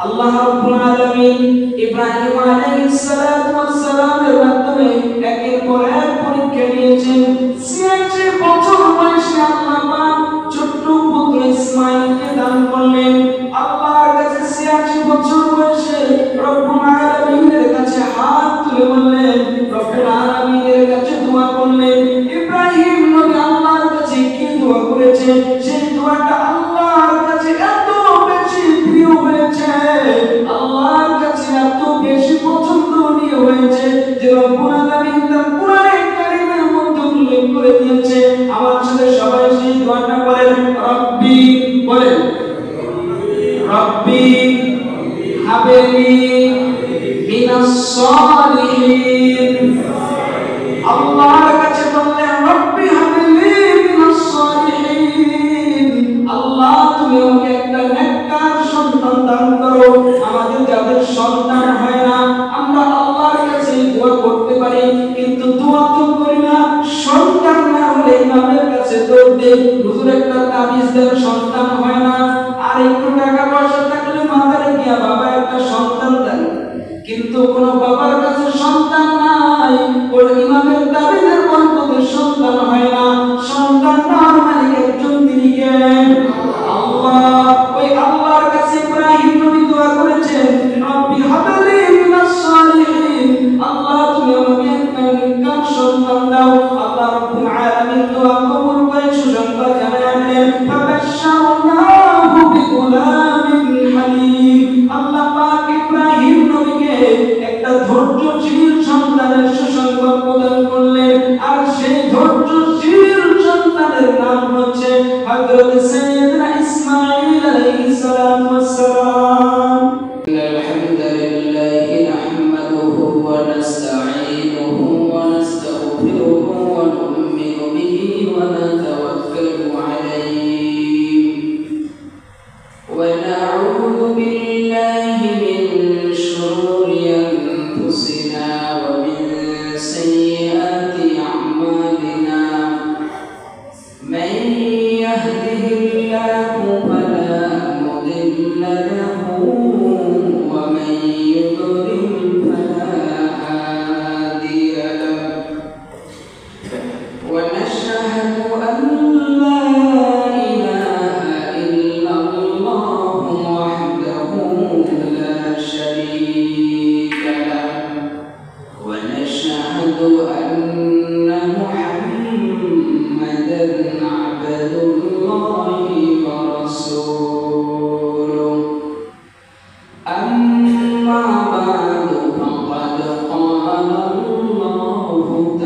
আল্লাহ রাব্বুল আলামিন ইব্রাহিম আলাইহিস সালাতু ওয়াস সালামের মাধ্যমে একের পর এক পরীক্ষা নিয়েছেন। ৮৬ বছর বয়সে আল্লাহ পাক ছোট্ট পুত্র ইসমাঈলকে দান করলেন। আল্লাহর কাছে ৮৬ বছর বয়সে রব্বুল আলামিনের কাছে হাত তুলে বললেন, রব্বুল আলামিনের কাছে দোয়া করলেন। ইব্রাহিম নবী আল্লাহর কাছে কি দোয়া করেছে, সেই দোয়াটা আল্লাহর কাছে এত বেশি প্রিয় হয়েছে, আল্লাহর কাছে এত বেশি পছন্দনীয় হয়েছে যে রব্বুল আলামিন তার কোরআনে কারীমের মধ্যে উল্লেখ করে দিয়েছে। আমার সাথে সবাই সেই দোয়াটা বলেন, রব্বি বলেন, রব্বি হাবলি মিনাস সালিহিন। আল্লাহর কাছে বললেন, রব্বি হাবলি মিনাস সালিহিন, আল্লাহ তুমি আমাকে একটা নেককার সন্তান দান করো। আমাদের যাদের সন্তান হয় না, আমরা আল্লাহর কাছে দোয়া করতে পারি, কিন্তু দোয়া তো করি না। সন্তান না হলে ইমামের কাছে দৌড় দেই, হুজুর একটা তাবিজ দেন, সন্তান হয় না। আর একটু টাকা পয়সা থাকলে মাথায় গিয়া বাবা একটা সন্তান দেন, কিন্তু কোন বাবার কাছে সন্তান নাই, কোন ইমামের তাবিজের বরকতে সন্তান হয় না। সন্তান তার মালিক একজন, তিনি কে? আল্লাহ। ওই আল্লাহর কাছে ইব্রাহিম নবী দোয়া করেছেন, রব্বি হাবলি মিনাস সালিহিন, আল্লাহ তুমি আমাকে একটা নেককার সন্তান দাও। আল্লাহ রাব্বুল আলামিন দোয়া কবুল করে সুসংবাদ জানালেন, ফাবাশশারনাহু বিগুলামিন হালিম। আল্লাহ পাক ইব্রাহিম নবীকে একটা ধৈর্যশীল সন্তানের সুসংবাদ প্রদান করলেন, আর সেই ধৈর্যশীল সন্তানের নাম হচ্ছে হযরত সাইয়্যিদনা ইসমাঈল আলাইহিস সালাতু ওয়াস সালাম। আলহামদুলিল্লাহি নাহমাদুহু ওয়া নাস্তাঈনুহু ওয়া নাস্তাগফিরুহু ওয়া নু'মিনু বিহি ওয়া নাতাওয়াক্কালু আলাইহি ওয়া না'উযু বিল্লাহি মিন শুরুরি আনফুসিনা ওয়া মিন সাইয়্যাতি আ'মালিনা। মান ইয়াহদিহিল্লাহু ফালা মুদিল্লা লাহু ওয়া মান يضلل فلا هادي له ونشهد أن لا إله إلا الله وحده لا شريك له ونشهد أن محمدا عبد الله ورسوله أما بعد فقد قال الله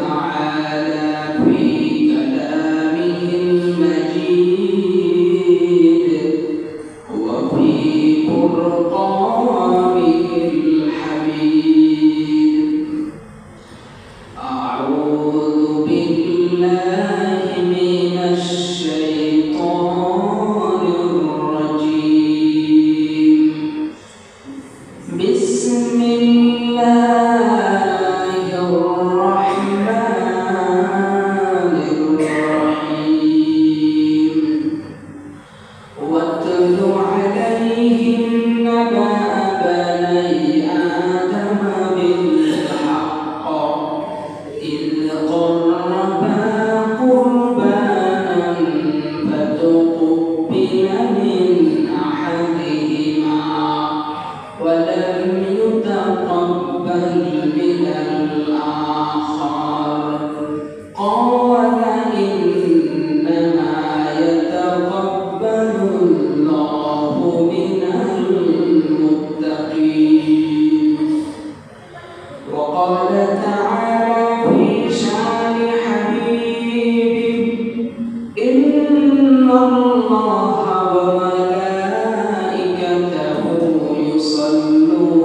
تعالى في كلامه المجيد وفي فرقانه الحميد. أعوذ بالله من الشيطان الرجيم. بسم الله الرحمن الرحيم. واتل عليهم نبأ بني آدم بالحق إذ قربا قربانا فتقبل من أحدهما ولم يتقبل من الآخر قال إنما يتقبل الله من المتقين. وقال تعالى في شان حبيبه إن الله وملائكته يصلون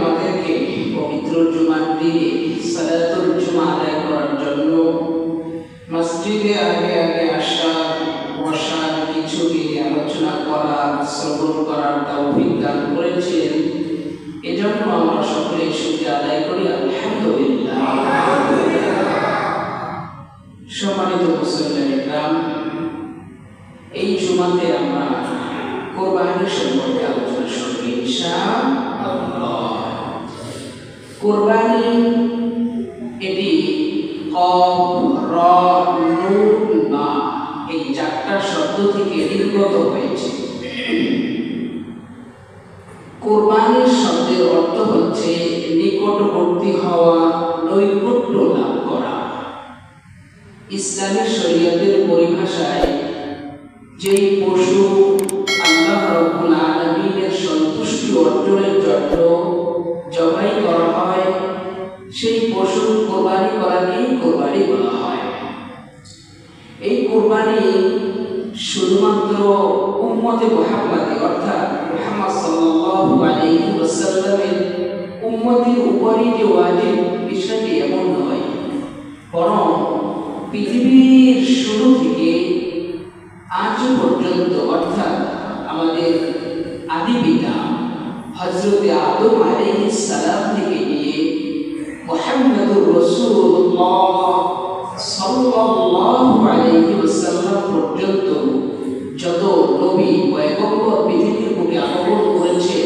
আমাদেরকে পবিত্র জুমার দিনে সালাতুল জুমা আদায় করার জন্য মসজিদে আগে আগে আসা, বসার, কিছু দিনে আলোচনা করা, শ্রবণ করার তৌফিক দান করেছেন। এজন্য আমরা সকলে শুকরিয়া আদায় করি আলহামদুলিল্লাহ। সম্মানিত মুসলিম গ্রাম, এই জুমাতে আমরা কোরবানি সম্পর্কে আলোচনা শুরু ইনশাআল্লাহ। কোরবানি এটি কফ, র, নুন, না এই চারটা শব্দ থেকে নির্গত হয়েছে। কোরবানির শব্দের অর্থ হচ্ছে নিকটবর্তী হওয়া, নৈকট্য লাভ করা। ইসলামী শরীয়তের পরিভাষায় যেই পশু আল্লাহ রাব্বুল আলামিনের সন্তুষ্টি অর্জনের জন্য জবাই করা হয়, সেই পশু কোরবানি করাকেই কোরবানি বলা হয়। এই কোরবানি শুধুমাত্র উম্মতে মুহাম্মাদি অর্থাৎ মুহাম্মদ সাল্লাল্লাহু আলাইহি ওয়াসাল্লামের উম্মতের উপরই যে ওয়াজিব, বিষয়টি এমন নয়, বরং পৃথিবীর শুরু থেকে আজ পর্যন্ত অর্থাৎ আমাদের আদি পিতা হযরত আদম আলাইহিস সালাম থেকে নিয়ে মুহাম্মদুর রাসূলুল্লাহ সাল্লাল্লাহু আলাইহি ওয়াসাল্লাম পর্যন্ত যত নবী পয়গম্বর পৃথিবীর বুকে আগমন করেছে,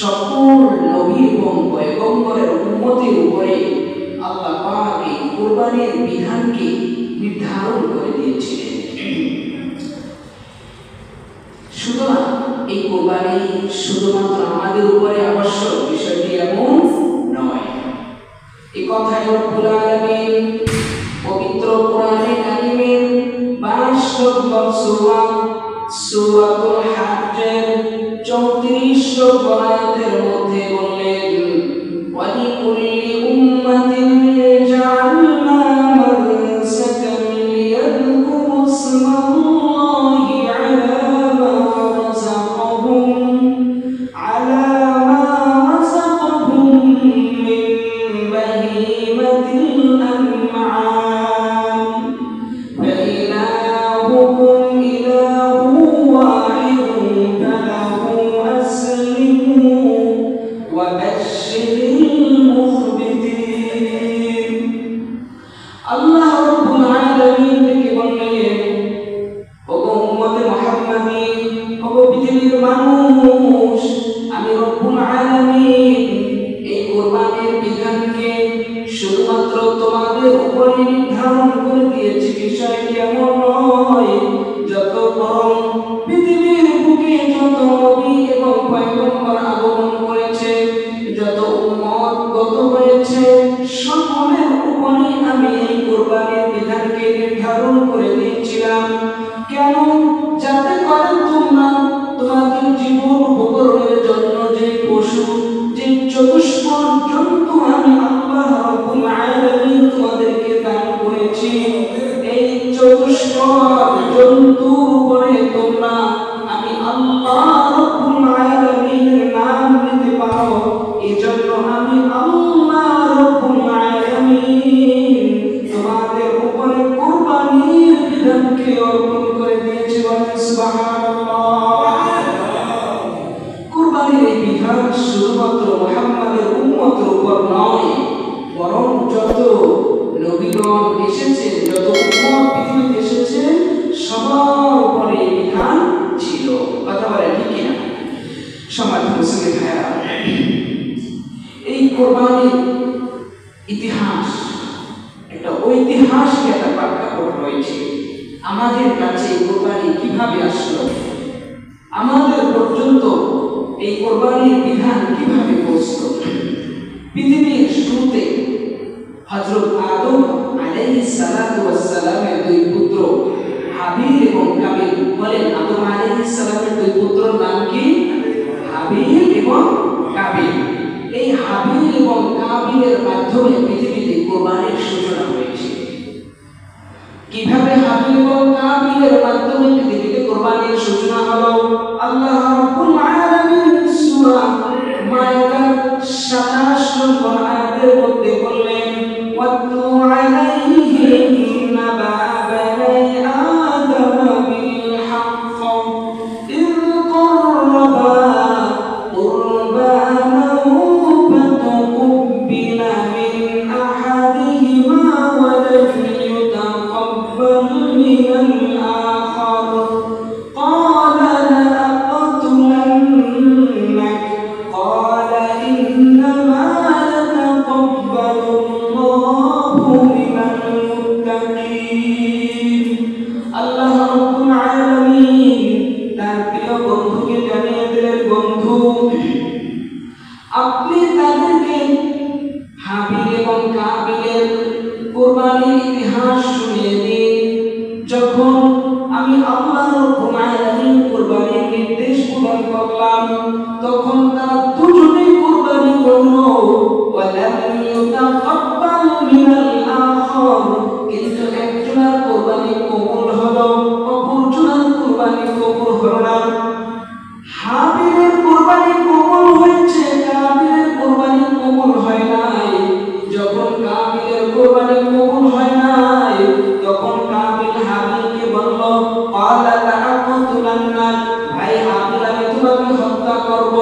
সকল নবী এবং পয়গম্বরের উম্মতের উপরে আল্লাহ পাক এই কুরবানির বিধানকে নির্ধারণ করে দিয়েছিলেন। সুতরাং এই কোরবানি শুধুমাত্র আমাদের উপরে আবশ্যক, বিষয়টি এমন নয়। এই কথাই রব্বুল আলামিন পবিত্র কোরআনে কারিমের 22 নম্বর সূরা সূরাতুল হাজ্জের 34 নম্বর আয়াতের মধ্যে বললেন, ওয়া লিকুল্লি উম্মাতিন জাআলনা মানসাকান লিয়াযকুরু ইসমাল্লাহি আলা মা রাযাকাহুম মিন বাহিমাতিল আন'আম ফাইলাহুকুম ইলাহু ওয়াহিদুন ফালাহু আসলিমু ওয়া বাশশিরিল মুখবিতিন। আল্লাহ রাব্বুল আলামিন থেকে বললেন, ওগো উম্মতে মুহাম্মাদি, ওগো পৃথিবীর মানুষ, আমি রব্বুল আলামিন এই কোরবানির বিধানকে শুধুমাত্র তোমাদের উপরে নির্ধারণ করে দিয়েছি। বিষয়টি এমন নয়, যত বরং পৃথিবীর বুকে যত নবী এবং পয়গম্বর আগমন করেছে, যত উম্মত গত হয়েছে, সকলের উপরে আমি এই কোরবানির বিধানকে নির্ধারণ করে দিয়েছিলাম। কেন? যাতে করে তোমরা তোমাদের জীবন উপকরণের জন্য যে পশু, যে চতুষ্পদ জন্তু আমি আল্লাহ রাব্বুল আলামিন তোমাদেরকে দান করেছি, এই চতুষ্পদ জন্তুর উপরে তোমরা আমি আল্লাহ রাব্বুল আলামিনের নাম নিতে পারো। এজন্য আমি আল্লাহ রাব্বুল আলামিন তোমাদের উপরে কুরবানির বিধানকে অর্পণ করে দিয়েছি। সুবহানাল্লাহ। কুরবানির এই বিধান শুধুমাত্র মুহাম্মাদের উম্মতের উপর নয়, বরং যত নবীগণ এসেছেন, যত উম্মত পৃথিবীতে এসেছেন, সবার উপরে এই বিধান ছিল। কথা বলে ঠিক কিনা? সম্মানিত মুসলিম ভাইরা, এই কোরবানির ইতিহাস একটা ঐতিহাসিক একটা প্রেক্ষাপট রয়েছে। আমাদের কাছে এই কোরবানি কিভাবে আসলো, আমাদের পর্যন্ত এই কোরবানির বিধান কিভাবে পৌঁছলো। পৃথিবীর শুরুতে হযরত আদম আলাইহিস সালাতু ওয়াস সালামের দুই পুত্র হাবিল এবং কাবিল। বলেন, আদম আলাইহিস সালামের দুই পুত্রের নাম কি? হাবিল এবং কাবিল। এই হাবিল এবং কাবিলের মাধ্যমে পৃথিবীতে কোরবানির সূচনা হয়েছে। কিভাবে হাবিল এবং কাবিলের মাধ্যমে পৃথিবীতে কোরবানির সূচনা হলো? আল্লাহ রাব্বুল আলামিন সূরা মায়েদার 27 নম্বর আয়াতের মধ্যে বললেন ওয়াতলু আলাইহিম নাবা বানি আদম বিল হক ইয قربا قربانا فتقبل من أحدهما ولم يتقبل من الآخر قال لأقتلنك قال إنما يتقبل الله من المتقين আল্লাহ রাব্বুল আলামিন তার প্রিয় বন্ধুকে জানিয়ে দিলেন বন্ধু আপনি তাদেরকে হাবিল এবং কাবিলের কুরবানির ইতিহাস শুনিয়ে দিন যখন আমি আল্লাহ রাব্বুল আলামিন কুরবানির নির্দেশ প্রদান করলাম তখন তারা দুজনেই কুরবানি করল ওয়ালাম ইউতাকাব্বাল মিনাল আখর কিন্তু একজনের কুরবানি কবুল হলো অপরজনের কুরবানি কবুল হলো না হাবিলের কুরবানি কবুল হয়েছে কাবিলের কুরবানি কবুল হয় নাই যখন কাবিলের কুরবানি কবুল হয় নাই তখন কাবিল হাবিলকে বলল ক্বালা লাআকতুলান্নাক ভাই হাবিল আমি তোমাকে হত্যা করব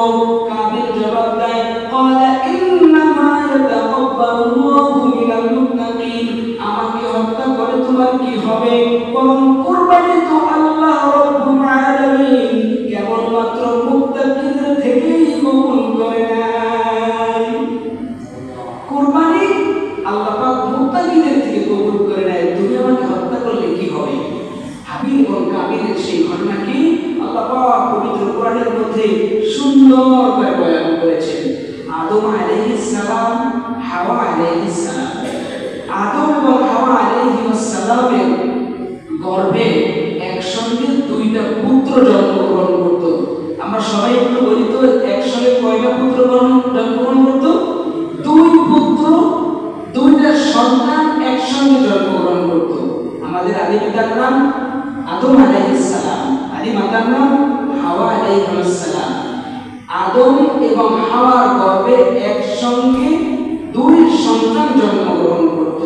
কাবিল জবাব দেয় ক্বালা ইন্নামা ইয়াতাকাব্বালুল্লাহু মিনাল মুত্তাকিন আমাকে হত্যা করে তোমার কি হবে বরং কুরবানি তো আল্লাহ রাব্বুল আলামিন কেবলমাত্র মুত্তাকিদের থেকেই কবুল করে নেয় কুরবানি আল্লাহ পাক মুত্তাকিদের থেকে কবুল করে নেয় তুমি আমাকে হত্যা করলে কি হবে হাবিল এবং কাবিলের সেই ঘটনা কি আল্লাহ পাক পবিত্র কোরআনের মধ্যে সুন্দর করে বয়ান করেছেন আদম আলাইহিস সালাম হাওয়া আলাইহিস সালাম আদম এবং হাওয়া আলাইহিস সালামের গর্ভে একসঙ্গে দুইটা পুত্র জন্মগ্রহণ করত আমরা সবাই একটু বলি তো একসঙ্গে কয়টা পুত্র জন্মগ্রহণ করত দুই পুত্র দুইটা সন্তান একসঙ্গে জন্মগ্রহণ করত আমাদের আদি পিতার নাম আদম আলাইহিস সালাম আদি মাতার নাম হাওয়া আলাইহিস সালাম আদম এবং হাওয়ার গর্ভে একসঙ্গে দুই সন্তান জন্মগ্রহণ করত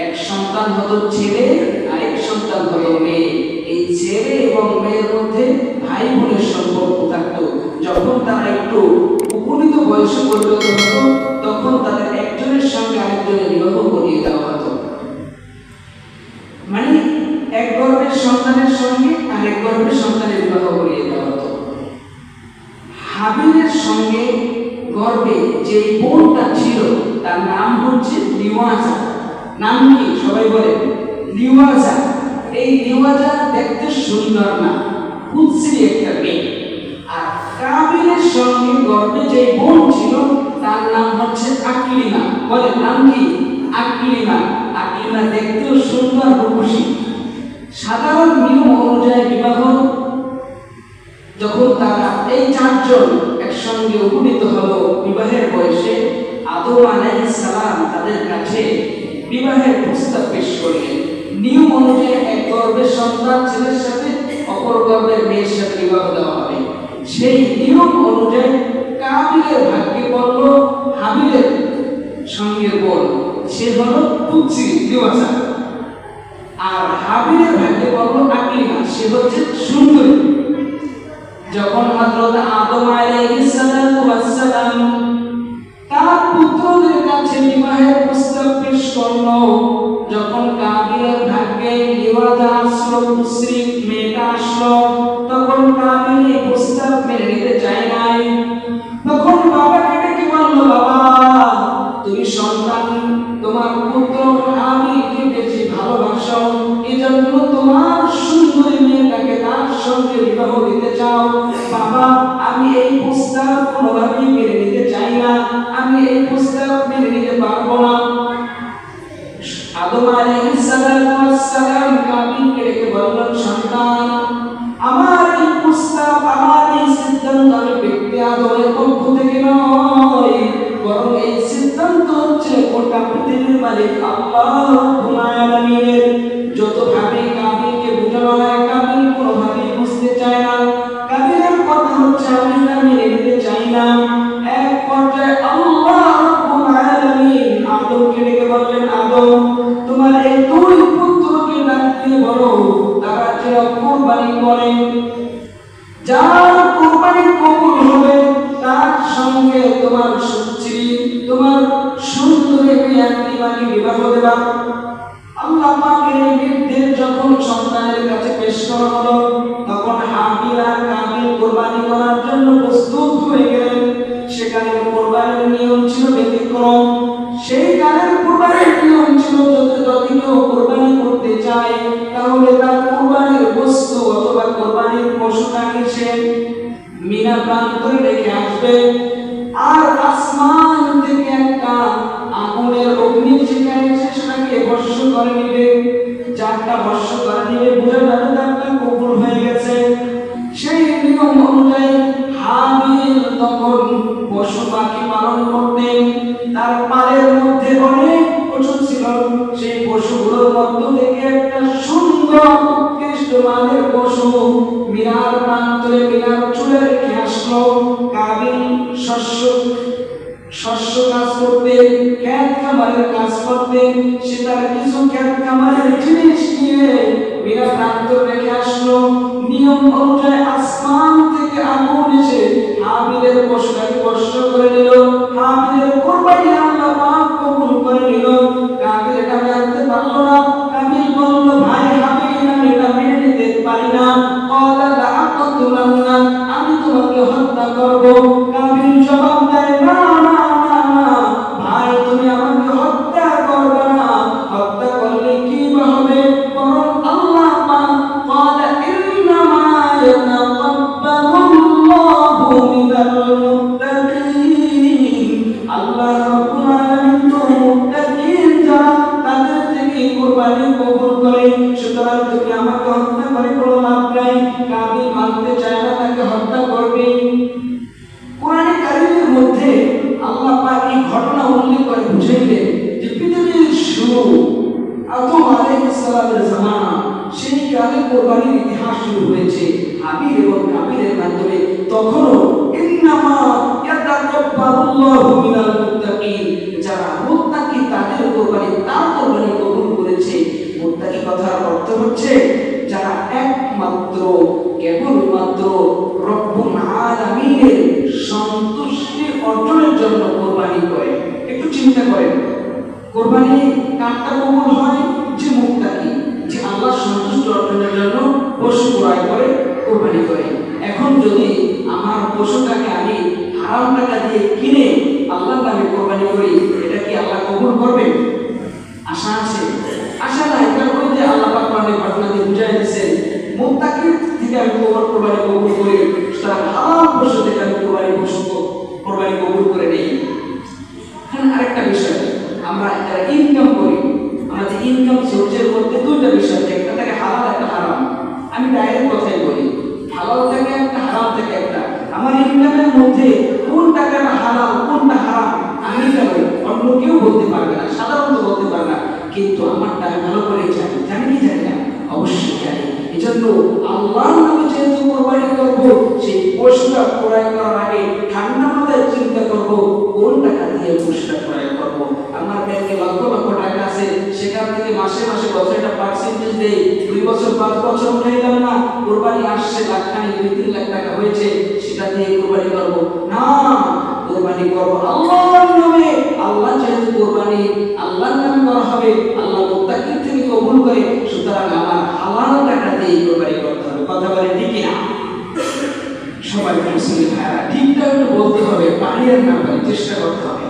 এক সন্তান হতো ছেলে আর এক সন্তান হতো মেয়ে এই ছেলে এবং মেয়ের মধ্যে ভাই বোনের সম্পর্ক থাকতো যখন তারা একটু উপনীত বয়সে পরিণত হতো তখন তাদের একজনের সঙ্গে আরেকজনের বিবাহ করিয়ে দেওয়া হতো মানে এক গর্ভের সন্তানের সঙ্গে আরেক গর্ভের সন্তানের বিবাহ করিয়ে দেওয়া হতো হাবিলের সঙ্গে গর্ভে যে বোনটা ছিল তার নাম হচ্ছে লিওয়াজা নাম কি সবাই বলে লিওয়াজা এই লিওয়াজা দেখতে সুন্দর না কুৎসিত একটা মেয়ে আর কাবিলের সঙ্গে গর্ভে যে বোন ছিল তার নাম হচ্ছে আকলিমা বলে নাম কি আকলিমা আকলিমা দেখতেও সুন্দর রূপসী সাধারণ নিয়ম অনুযায়ী বিবাহ যখন তারা এই চারজন একসঙ্গে উপনীত হলো বিবাহের বয়সে আদম আলাইহিস সালাম তাদের কাছে বিবাহের প্রস্তাব পেশ করলেন নিয়ম অনুযায়ী এক গর্ভের সন্তান ছেলের সাথে অপর গর্ভের মেয়ের সাথে বিবাহ দেওয়া হবে সেই নিয়ম অনুযায়ী কাবিলের ভাগ্যে পড়ল হাবিলের সঙ্গে বোন সে হলো কুৎসি লিওয়াজা আর হাবিলের ভাগ্যে পড়ল আকলিমা সে হচ্ছে সুন্দরী যখন হযরত আদম আলাইহিস সালাম তার পুত্রদের কাছে বিবাহের প্রস্তাব পেশ করল যখন কাবিলের ভাগ্যে লিওয়াজা আসলো মুশরিক মেয়েটা আসলো তখন কাবিল এই প্রস্তাব মেনে নিতে চায় নাই তখন বাবাকে ডেকে বলল বাবা তুমি সন্তান তোমার পুত্র হাবিলকে বেশি ভালোবাসো এজন্য তোমার সুন্দরী মেয়েটাকে তার সঙ্গে বিবাহ দিতে চাও বাবা আমি এই প্রস্তাব কোনোভাবেই মেনে নিতে চাই না আমি এই প্রস্তাব মেনে নিতে পারবো না আদম আলাইহিস সালাম কাবিলকে ডেকে বললেন সন্তান আমার এই প্রস্তাব আমার এই সিদ্ধান্ত আমি ব্যক্তি আদমের পক্ষ থেকে নয় বরং এই সিদ্ধান্ত হচ্ছে গোটা পৃথিবীর মালিক আল্লাহ রাব্বুল আলামিনের যতভাবে কাবিলকে বোঝানো হয় কাবিল কোনোভাবেই বুঝতে চায় না কাবিলের কথা হচ্ছে আমি তা মেনে নিতে চাই না এক পর্যায়ে আল্লাহ তোমাকে বিবাহ দেবা। আল্লাহ পাকের এই নির্দেশ যখন সন্তানের কাছে পেশ করা হলো, তখন হাবিল আর কাবিল কুরবানি করার জন্য প্রস্তুত হয়ে গেলেন। সেখানে কুরবানির নিয়ম ছিল ব্যতিক্রম। সেই কালের কুরবানির নিয়ম ছিল যদি কেউ কুরবানি করতে চায়, তাহলে তার কুরবানির বস্তু অথবা কুরবানির পশুটাকে সে মিনা প্রান্তরে রেখে আসবে, আর আসমান থেকে একটা আগুনের অগ্নি সেখানে সেটাকে বর্ষ করে নিবে। যারটা বর্ষ করে নিবে বুঝে যাবে তারটা কবুল হয়ে গেছে। সেই নিয়ম অনুযায়ী হাবিল তখন পশু পাখি পালন করতেন। তার পালের মধ্যে অনেক পশু ছিল। সেই পশুগুলোর মধ্য থেকে একটা সুন্দর উৎকৃষ্ট মানের পশু মিনার প্রান্তরে মিনার চুলে রেখে আসলো। কাবিল শস্য কাজ করতেন, ক্ষেত খামারের কাজ করতেন। সে তার কিছু ক্ষেত খামারের জিনিস নিয়ে মিনার প্রান্তরে রেখে আসলো। নিয়ম অনুযায়ী আসমান থেকে আগুন এসে হাবিলের পশুটাকে বর্ষ করে নিল। হাবিলের কুরবানি আল্লাহ পাক কবুল করে নিল। কাবিল এটা মানতে পারল না। কাবিল বলল, ভাই হাবিল, আমি এটা মেনে নিতে পারি না। ক্বালা লা আक़তুলান্না, আমি তোমাকে হত্যা করব। কাবিল জবাব দেয়, না না না না ভাই, তুমি আমাকে হত্যা করবে না। হত্যা করলে কি হবে? বরং আল্লাহ পাক ক্বালা ইন্নামা ইয়াতাকাব্বালুল্লাহু মিনাল মুত্তাকিন। আল্লাহ রাব্বুল আলামিন তো মুত্তাকিন যারা তাদের থেকে কুরবানি কবুল করে। সুতরাং তুমি আমাকে হত্যা করে কোনো লাভ নাই। কাবিল মানতে চায় না, তাকে হত্যা করবে। কোরআনে কারীমের মধ্যে আল্লাহ পাক এই ঘটনা উল্লেখ করে বুঝাইলেন যে পৃথিবীর শুরু আদম আলাইহিস সালামের জামানা, সেই কালে কুরবানির ইতিহাস শুরু হয়েছে হাবিল এবং কাবিলের মাধ্যমে। তখনও ইন্নামা ইয়াতাকাব্বালুল্লাহু মিনাল মুত্তাকিন, যারা মুত্তাকি তাদের কুরবানি, তার কুরবানি কবুল করেছে। মুত্তাকি কথার অর্থ হচ্ছে যারা একমাত্র কেবলমাত্র রব্বুল আলামিনের সন্তুষ্টি অর্জনের জন্য কুরবানি করে। একটু চিন্তা করেন, কুরবানি কারটা কবুল হয়? যে মুত্তাকি, যে আল্লাহর সন্তুষ্টি অর্জনের জন্য পশু ক্রয় করে কুরবানি করে। এখন যদি আমার পশুটাকে আমি হারাম টাকা দিয়ে কিনে আল্লাহর নামে কুরবানি করি, এটা কি আল্লাহ কবুল করবেন? আশা আছে? আশা নাই। কারণ ওই যে আল্লাহ পাক কোরআনের ঘটনা দিয়ে বুঝাই দিয়েছেন, মুত্তাকির থেকে আমি কুরবানি কবুল করি, সুতরাং হালাল পশু থেকে আমি কুরবানি কবুল করে নেই। এখন আরেকটা বিষয়, আমরা যারা ইনকাম করি, আমাদের ইনকাম সোর্সের মধ্যে দুইটা বিষয়, একটা থাকে হালাল, একটা হারাম। আমি ডাইরেক্ট কথাই বলি, হালাল থেকে একটা, হারাম থেকে একটা। আমার ইনকামের মধ্যে কোন টাকাটা হালাল কোনটা হারাম আমি কেন, অন্য কেউ বলতে পারবে না, সাধারণত বলতে পারবে না। কিন্তু আমারটা আমি ভালো করে জানি। জানি কি জানি না? অবশ্যই জানি। এজন্য আল্লাহর নামে যেহেতু কুরবানি করব, সেই পশুটা ক্রয় করার আগে ঠান্ডা মাথায় চিন্তা করব কোন টাকা দিয়ে পশুটা ক্রয় করব। আমার ব্যাংকে লক্ষ লক্ষ টাকা আছে, সেখান থেকে মাসে মাসে বছরে একটা পার্সেন্টেজ দেই, 2 বছর 5 বছর উঠাইলাম না, কুরবানি আসছে লাখখানি 2-3 লাখ টাকা হয়েছে, সেটা দিয়ে কুরবানি করব না। কুরবানি করব আল্লাহর নামে। আল্লাহ যেহেতু কুরবানি আল্লাহর নামে করা হবে, আল্লাহ মুত্তাকির থেকে কবুল করে, সুতরাং আমার হালাল টাকা দিয়ে কুরবানি করতে হবে। কথা বলে ঠিক না? সবাই মুসলিম ভাইরা ঠিকটা একটু বলতে হবে, পানির না পারি, চেষ্টা করতে হবে।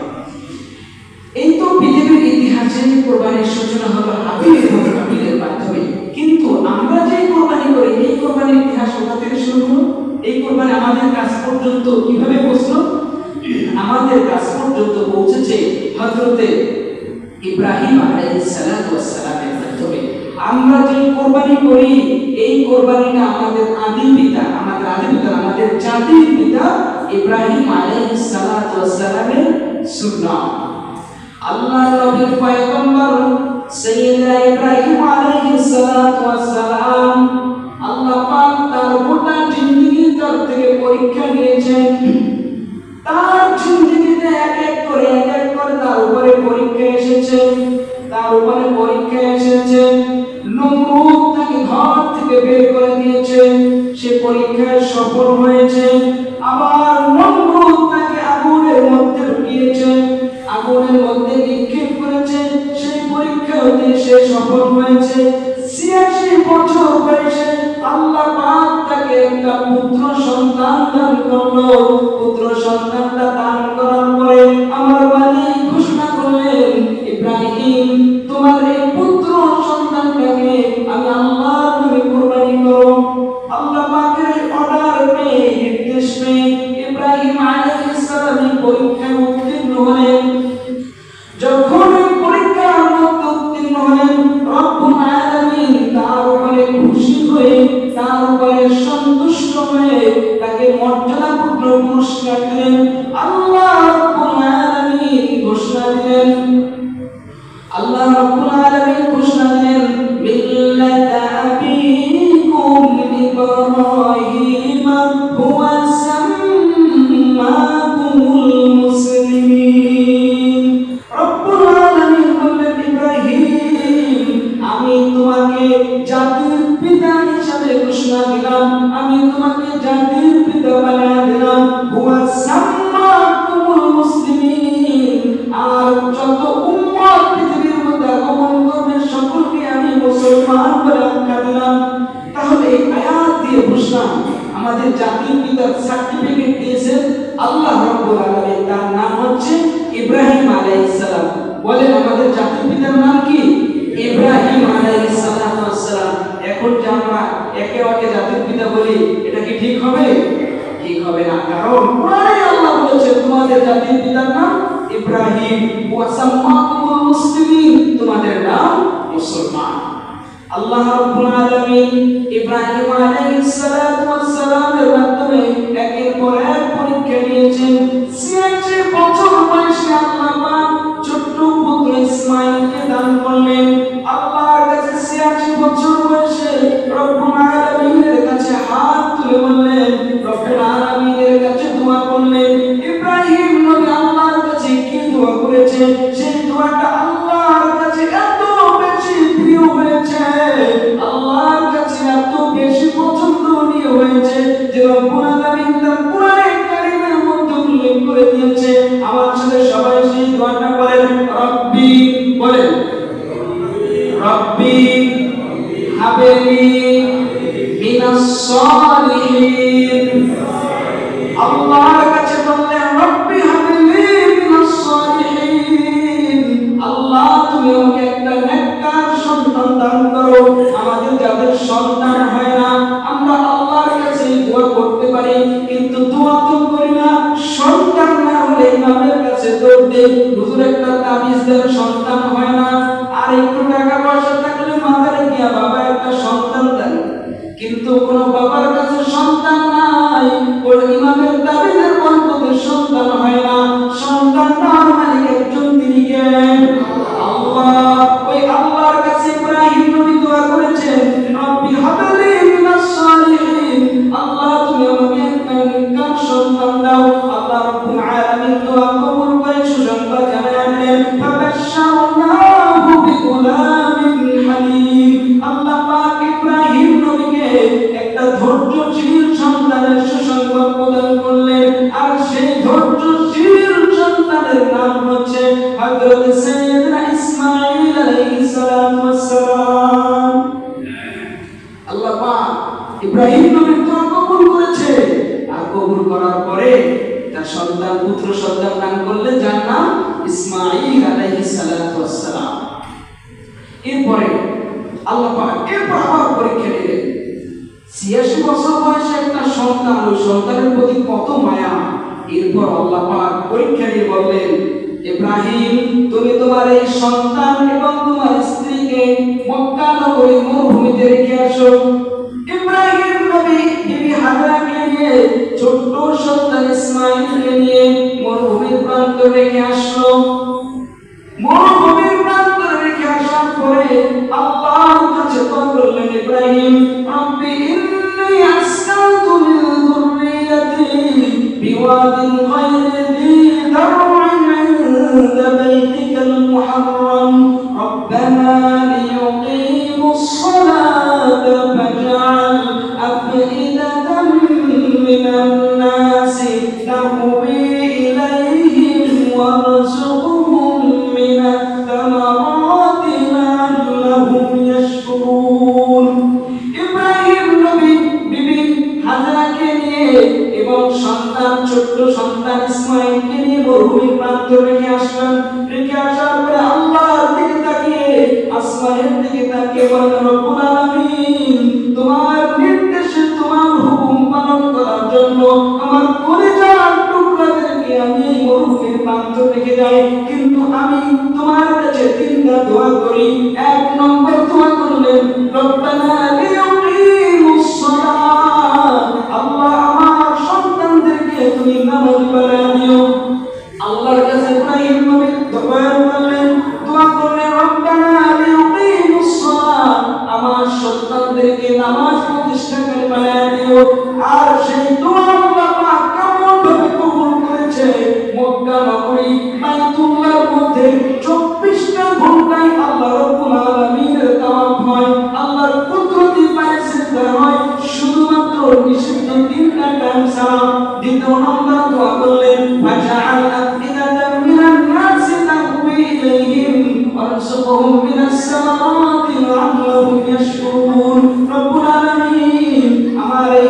এই তো পৃথিবীর ইতিহাসে কুরবানির সূচনা হলো হাবিল এবং কাবিলের মাধ্যমে। কিন্তু আমরা যে কুরবানি করি, এই কুরবানির ইতিহাস কোথা থেকে শুরু হলো? এই কুরবানি আমাদের কাছ পর্যন্ত কিভাবে পৌঁছলো? আমাদের কাছ পর্যন্ত পৌঁছেছে হযরতে ইব্রাহিম আলাইহিস সালামের মাধ্যমে। আমরা যে কুরবানি করি, এই কুরবানিটা আমাদের আদি পিতা, আমাদের জাতির পিতা ইব্রাহিম আলাইহিস সালামের সুন্নাহ। আল্লাহর নবী পয়গম্বর সাইয়্যিদনা ইব্রাহিম আলাইহিস সালাম, আল্লাহ পাক তার গোটা জিন্দেগি তার থেকে পরীক্ষা নিয়েছেন। তার জিন্দেগিতে এক এক করে তার উপরে পরীক্ষা এসেছে। নমরুদ তাকে ঘর থেকে বের করে দিয়েছে, সে পরীক্ষায় সফল হয়েছে। আবার নমরুদ তাকে আগুনের মধ্যে ঢুকিয়েছে, আগুনের মধ্যে নিক্ষেপ করে হয়েছে, সেই পরীক্ষাতে সে সফল হয়েছে। ৮৬ বছর বয়সে আল্লাহ পাক তাকে একটা পুত্র সন্তান দান করলো। পুত্র সন্তানটা দান করার পরে আমার মালিক ঘোষণা করলেন, ইব্রাহিম তোমার এই পুত্র সন্তানটাকে আমি আল্লাহর নামে কুরবানি করো। আল্লাহ পাকের অর্ডার পেয়ে, নির্দেশ পেয়ে ইব্রাহিম আলাইহিস সালাম পরীক্ষায় উত্তীর্ণ হলেন। যখন পরীক্ষার মধ্যে উত্তীর্ণ হলেন, রব্বুল আলামিন তার উপরে খুশি হয়ে, তার উপরে সন্তুষ্ট হয়ে তাকে মর্যাদাপূর্ণ পুরস্কার দিলেন। আল্লাহ রব্বুল আলামিন ঘোষণা দিলেন, আল্লাহ রাব্বুল আলামিন ঘোষণা দিলেন, মিল্লাতা আবিকুম ইব্রাহিম হুয়া সাম্মাকুমুল মুসলিমিন। রব্বুল আলামিন বললেন, ইব্রাহিম আমি তোমাকে জাতির পিতা হিসেবে ঘোষণা দিলাম, আমি তোমাকে জাতির পিতা বানিয়ে দিলাম। হুয়া সাম্মাকুমুল মুসলিমিন, আর যত উম্মত পৃথিবীর মধ্যে আগমন করবে সকলকে আমি মুসলমান বলে আখ্যা দিলাম। তাহলে এই আয়াত দিয়ে বুঝলাম আমাদের জাতির পিতার সার্টিফিকেট দিয়েছেন আল্লাহ রাব্বুল আলামিন, তার নাম হচ্ছে ইব্রাহিম আলাইহিস সালাম। বলেন আমাদের জাতির পিতার নাম কি? ইব্রাহিম আলাইহিস সালাম। এখন যে আমরা একে অপরকে জাতির পিতা বলি, এটা কি ঠিক হবে? ঠিক হবে না, কারণ কোরআনে আল্লাহ বলেছেন তোমাদের জাতির পিতার নাম ইব্রাহিম ওয়া সাম্মাকুমুল মুসলিমিন, তোমাদের নাম মুসলমান। আল্লাহ রাব্বুল আলামিন ইব্রাহিম আলাইহিস সালামের মাধ্যমে একের পর এক পরীক্ষা নিয়েছেন। ৮৬ বছর বয়সে আল্লাহ পাক ছোট্ট পুত্র ইসমাঈলকে দান করলেন। আল্লাহর কাছে ৮৬ বছর বয়সে রব্বুল আলামিনের কাছে হাত তুলে বললেন, রব্বুল আলামিনের কাছে দোয়া করলেন। ইব্রাহিম নবী আল্লাহর কাছে কি দোয়া করেছে, সেই দোয়াটা আল্লাহর কাছে এত বেশি প্রিয় হয়েছে, আল্লাহর কাছে এত বেশি পছন্দনীয় হয়েছে যে রব্বুল আলামিন তার কোরআনে কারীমের মধ্যে উল্লেখ করে দিয়েছে। আমার সাথে সবাই সেই দোয়াটা করেন, রব্বি, বলেন রব্বি হাবলি মিনাস সালিহিন। আল্লাহর কাছে বললেন, রব্বি হাবলি মিনাস সালিহিন, আল্লাহ তুমি আমাকে একটা নেককার সন্তান দান করো। আমাদের যাদের সন্তান হয় না, আমরা আল্লাহর কাছে দোয়া করতে পারি, কিন্তু দোয়া তো করি না। সন্তান না হলে ইমামের কাছে দৌড় দেই, হুজুর একটা তাবিজ দেন, সন্তান হয় না। আর একটু টাকা পয়সা থাকলে মাথায় গিয়া বাবা একটা সন্তান দেন, কিন্তু কোন বাবার কাছে সন্তান নাই, ওই ইমামের তাবিজের বরকতে সন্তান হয় না। সন্তান তার মালিক একজন, তিনি কে? আল্লাহ। ওই আল্লাহর কাছে ইব্রাহিম নবী দোয়া করেছেন, রব্বি হাবলি মিনাস সালিহিন, আল্লাহ তুমি আমাকে একটা নেককার সন্তান দাও। আল্লাহ রাব্বুল আলামিন দোয়া কবুল করে সুসংবাদ জানালেন, ফাবাশশারনাহু বিগুলামিন হালিম। আল্লাহ পাক ইব্রাহিম নবীকে একটা ধৈর্যশীল সন্তানের সুসংবাদ প্রদান করলেন, আর সেই ধৈর্যশীল সন্তানের নাম হচ্ছে হযরত সাইয়্যিদনা ইসমাঈল আলাইহিস সালাম। আল্লাহ পাক ইব্রাহিম নবীর দোয়া কবুল করেছে, আর কবুল করার পরে তার সন্তান, পুত্র সন্তান দান করলেন, যার নাম ইসমাঈল আলাইহিস সালাম। এরপরে আল্লাহ পাক এরপর আবার পরীক্ষা নিলেন। ৮৬ বছর বয়সে একটা সন্তান, ওই সন্তানের প্রতি কত মায়া। এরপর আল্লাহ পাক পরীক্ষা নিয়ে বললেন, ইব্রাহিম তুমি তোমার এই সন্তান এবং তোমার স্ত্রীকে মক্কা নগরী মরুভূমিতে রেখে আসো। ইব্রাহিম নবী বিবি হাজরাকে নিয়ে, ছোট্ট সন্তান ইসমাঈলকে নিয়ে মরুভূমির প্রান্তে রেখে আসলো। মরুভূমির প্রান্তে রেখে আসার পরে আল্লাহর কাছে দোয়া করলেন, ইব্রাহিম রব্বি ইন্নী আসকানতু মিন যুররিয়্যাতি বিওয়াদিন গায়রি যী দার'ইন ইনদা বাইতিকাল মুহাররাম রব্বানা লিয়ুকিমুস সালাতা ফাজআল আফইদাতাম মিনান নাসি তাহওয়ি ইলাইহিম ওয়ারযুকহুম মিনাত ফিরে আসার পরে আল্লাহর দিকে তাকিয়ে আসমানের দিকে তাকিয়ে বলেন রব্বুল আলামিন তোমার নির্দেশে তোমার হুকুম পালন করার জন্য আমার কলিজার টুকরাদেরকে আমি মরুভূমির প্রান্ত রেখে যাই, কিন্তু আমি তোমার কাছে তিনটা দোয়া করি। এক নম্বর দোয়া করলেন রব্বানা লিয়ুকিমুস সালাহ, আল্লাহ আমার সন্তানদেরকে তুমি নামাজ পড়ায় দিও। আল্লাহর কাছে ইব্রাহিম নবী দোয়া করলেন রব্বানা লিয়ুকিমুস সালাহ, আমার সন্তানদেরকে নামাজ প্রতিষ্ঠাকারী বানায় দিও। আর সেই দোয়া আল্লাহ পাক কেমন ভাবে কবুল করেছে, মক্কা নগরী বাইতুল্লাহর মধ্যে 24টা ঘন্টায় আল্লাহ রাব্বুল আলামিনের তাওয়াফ হয়, আল্লাহর কুদরতি পায়ে সিজদা হয়, শুধুমাত্র নিষিদ্ধ 3টা টাইম ছাড়া। দ্বিতীয় নম্বর দোয়া করলেন ফাজআল আফিদাতাম মিনান নাসি তাহবি ইলাইহিম ওয়ারযুকহুম মিনাস সামারাতি লাআল্লাহুম ইয়াশকুরুন। রব্বুল আলামিন আমার এই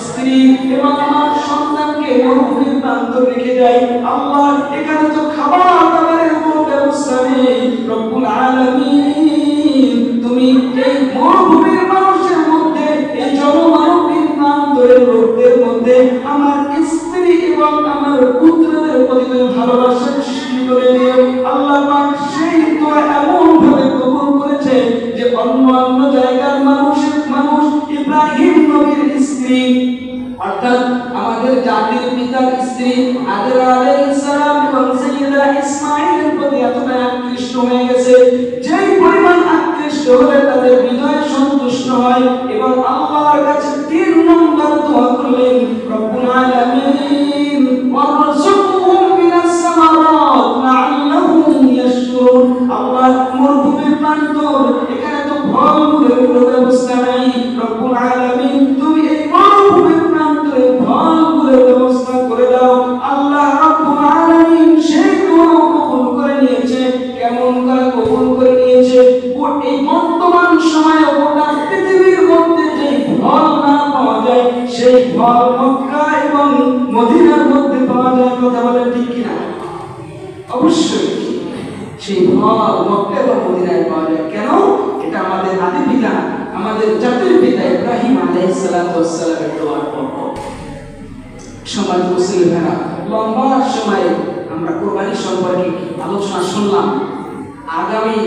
স্ত্রী এবং আমার সন্তানকে মরুভূমির প্রান্ত রেখে যাই, আল্লাহ এখানে তো খাবার দাবারের কোনো ব্যবস্থা নেই। রব্বুল আলামিন তুমি এই মরুভূমির মানুষের মধ্যে, এই জনমানবহীন প্রান্তরের লোকদের মধ্যে আমার স্ত্রী এবং আমার পুত্রদের প্রতি তুমি ভালোবাসা সৃষ্টি করে দিও। আল্লাহ পাক সেই দোয়া এমন ভাবে কবুল করেছে যে অন্য জায়গার মানুষ ইব্রাহিম নবীর স্ত্রী অর্থাৎ আমাদের জাতির পিতার স্ত্রী হাজেরা আলাইহিস সালাম এবং সাইয়্যিদা ইসমাঈলের প্রতি এতটা আকৃষ্ট হয়ে গেছে, যেই পরিমাণ আকৃষ্ট হলে তাদের হৃদয় সন্তুষ্ট হয়। এবং আল্লাহর কাছে 3 নম্বর দোয়া করলেন রব্বুল আলামিন ওয়ারযুকহুম মিনাস সামারাত লাআল্লাহুম ইয়াশকুরুন। আল্লাহ মরুভূমির প্রান্তর, এখানে তো ফলমূলের কোনো ব্যবস্থা নাই, রব্বুল আলামিন তুমি এই মরুভূমির প্রান্তরে ফলমূলের ব্যবস্থা করে দাও। আল্লাহ রাব্বুল আলামিন সেই দোয়া কবুল করে নিয়েছে। কেমন করে কবুল করে নিয়েছে? এই বর্তমান সময়ে গোটা পৃথিবীর মধ্যে যে ফল না পাওয়া যায় সেই ফল মক্কা এবং মদিনার মধ্যে পাওয়া যায়। কথা বলেন ঠিক কিনা? অবশ্যই সেই ফল মক্কা এবং মদিনায় পাওয়া যায়। কেন? এটা আমাদের আদি পিতা, আমাদের জাতির পিতা ইব্রাহিম আলাইহিস সালাতু ওয়াস সালামের দোয়ার ফল। সম্মানিত মুসলিম ভাইরা, লম্বা সময় আমরা কুরবানি সম্পর্কে আলোচনা শুনলাম। আগামী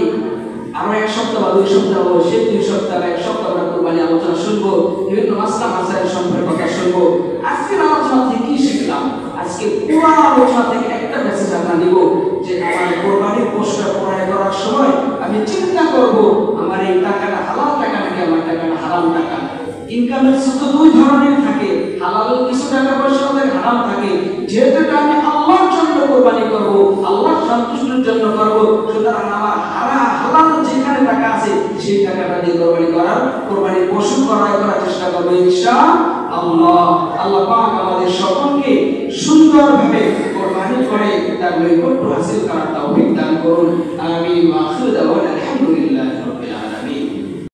আরো 1 সপ্তাহ বা 2 সপ্তাহ, সেই 2 সপ্তাহ বা 1 সপ্তাহ আমরা কুরবানি আলোচনা শুনবো, বিভিন্ন মাসলা মাসাইল সম্পর্কে কথা শুনবো। আজকের আলোচনা থেকে কি শিখলাম? আজকে পুরো আলোচনা থেকে একটা মেসেজ আমরা নিব যে আমার কুরবানির পশুটা ক্রয় করার সময় আমি চিন্তা করব আমার এই টাকাটা হালাল টাকা নাকি আমার টাকাটা হারাম টাকা। ইনকামের সোর্স তো 2 ধরনের থাকে, হালাল কিছু টাকা পয়সা আমাদের হারাম থাকে। যেহেতু আমি আল্লাহর জন্য কুরবানি করব, আল্লাহর সন্তুষ্টির জন্য করব, সুতরাং আমার হালাল যেখানে টাকা আছে সেই টাকাটা দিয়ে কুরবানির পশু ক্রয় করার চেষ্টা করব ইনশাআল্লাহ। আল্লাহ পাক আমাদের সকলকে সুন্দরভাবে কুরবানি করে তার নৈকট্য হাসিল করার তৌফিক দান করুন। আমিন। ওয়া আখিরু দাওয়ানা আলহামদুলিল্লাহ।